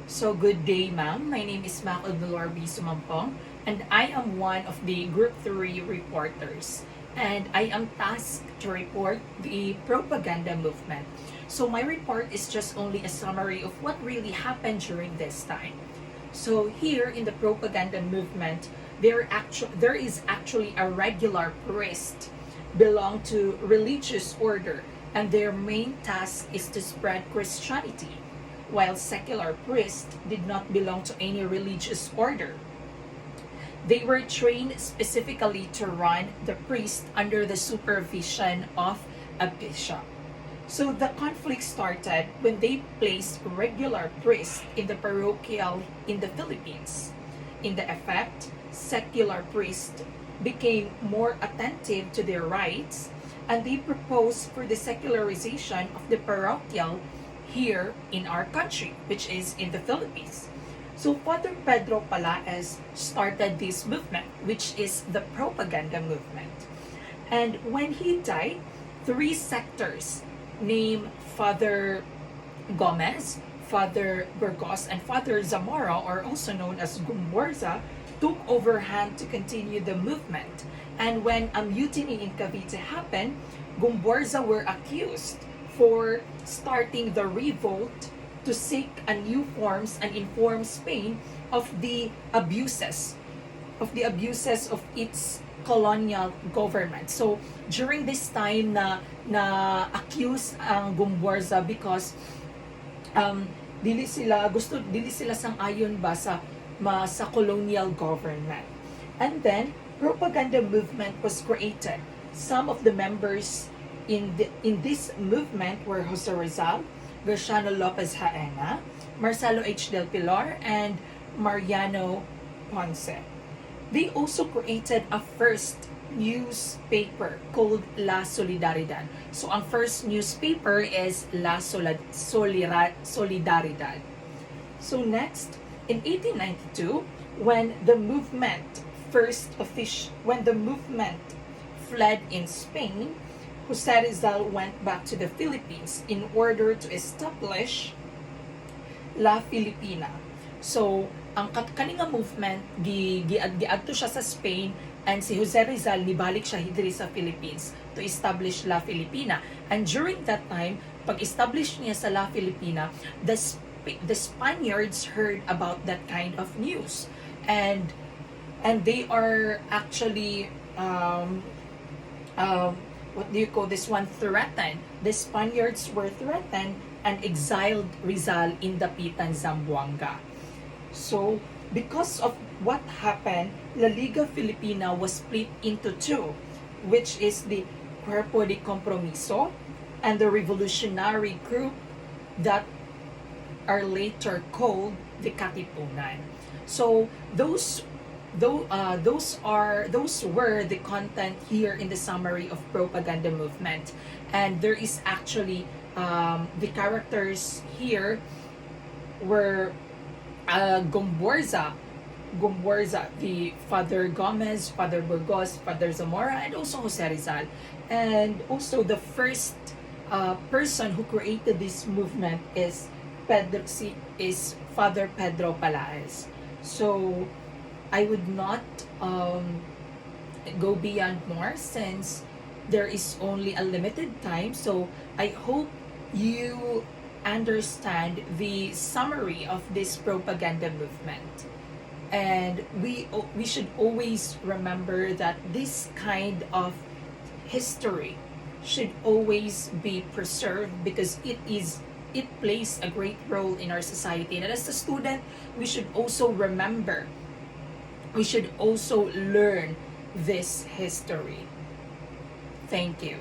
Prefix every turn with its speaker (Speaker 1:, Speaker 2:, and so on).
Speaker 1: So good day, ma'am. My name is Sumampong, and I am one of the Group 3 reporters. And I am tasked to report the propaganda movement. So my report is just only a summary of what really happened during this time. So here in the propaganda movement, there is actually a regular priest belong to religious order, and their main task is to spread Christianity, while secular priests did not belong to any religious order. They were trained specifically to run the priest under the supervision of a bishop. So the conflict started when they placed regular priests in the parochial in the Philippines. In the effect, secular priests became more attentive to their rights, and they proposed for the secularization of the parochial here in our country, which is in the Philippines. So Father Pedro Palaez started this movement, which is the propaganda movement. And when he died, three sectors named Father Gomez, Father Burgos, and Father Zamora, or also known as Gumborza, took overhand to continue the movement. And when a mutiny in Cavite happened, Gumborza were accused for starting the revolt to seek a new forms and inform Spain of the abuses of its colonial government. So during this time na accuse ang Gumborza because dili sila sang-ayon ba sa colonial government. And then propaganda movement was created. Some of the members in this movement were Jose Rizal, Graciano Lopez Haena, Marcelo H. Del Pilar, and Mariano Ponce. They also created a first newspaper called La Solidaridad. So ang first newspaper is La Solidaridad. So next, in 1892, when the movement fled in Spain, Jose Rizal went back to the Philippines in order to establish La Filipina. So, ang kaninga movement giadto siya sa Spain, and si Jose Rizal nibalik siya diri sa Philippines to establish La Filipina. And during that time, pag-establish niya sa La Filipina, the Spaniards heard about that kind of news, and they are actually what do you call this one, threatened. The Spaniards were threatened and exiled Rizal in Dapitan, Zamboanga. So because of what happened, La Liga Filipina was split into two, which is the Cuerpo de Compromiso and the revolutionary group that are later called the Katipunan. So those were the content here in the summary of propaganda movement. And there is actually the characters here were Gumborza, the Father Gomez, Father Burgos, Father Zamora, and also Jose Rizal. And also the first person who created this movement is Father Pedro Palaez. So I would not go beyond more since there is only a limited time. So I hope you understand the summary of this propaganda movement. And we should always remember that this kind of history should always be preserved because it plays a great role in our society. And as a student, we should also learn this history. Thank you.